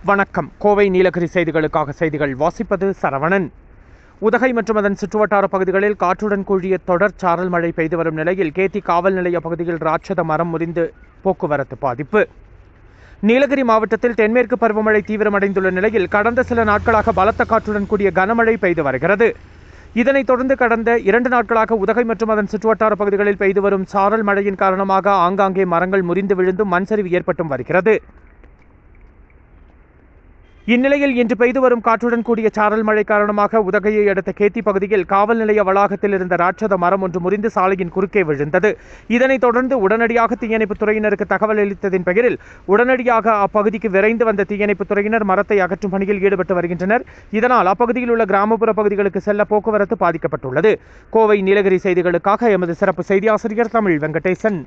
வணக்கம். கோவை நீலகிரி செய்திகளுக்காக செய்திகள் வாசிப்பது சரவணன். உதகை மற்றும் அதன் சுற்றுவட்டார பகுதிகளில் காற்றுடன் கூடிய தொடர் சாரல் மழை பெய்து வரும் நிலையில் கேத்தி காவல் நிலைய பகுதியில் ராட்சத மரம் முறிந்து போக்குவரத்து பாதிப்பு. நீலகிரி மாவட்டத்தில் தென்மேற்கு பருவமழை தீவிரமடைந்துள்ள நிலையில் கடந்த சில நாட்களாக பலத்த காற்றுடன் கூடிய கனமழை பெய்து வருகிறது. இதனைத் தொடர்ந்து கடந்த 2 நாட்களாக உதகை மற்றும் அதன் சுற்றுவட்டார பகுதிகளில் பெய்து வரும் சாரல் மழையின் காரணமாக ஆங்காங்கே மரங்கள் முறிந்து விழுந்து மண் சரிவு ஏற்பட்டும் வருகிறது. இந்நிலையில் இன்று பெய்து வரும் காற்றுடன் கூடிய சாரல் மழை காரணமாக உதகையை அடுத்த கேத்தி பகுதியில் காவல் நிலைய வளாகத்தில் இருந்த ராட்சத மரம் ஒன்று முறிந்து சாலையின் குறுக்கே விழுந்தது. இதனைத் தொடர்ந்து உடனடியாக தீயணைப்புத் துறையினருக்கு தகவல் அளித்ததின் பெயரில் உடனடியாக அப்பகுதிக்கு விரைந்து வந்த தீயணைப்புத் துறையினர் மரத்தை அகற்றும் பணியில் ஈடுபட்டு வருகின்றனர். இதனால் அப்பகுதியில் உள்ள கிராமப்புற பகுதிகளுக்கு செல்ல போக்குவரத்து பாதிக்கப்பட்டுள்ளது. கோவை நீலகிரி செய்திகளுக்காக எமது சிறப்பு செய்தி ஆசிரியர் தமிழ் வெங்கடேசன்.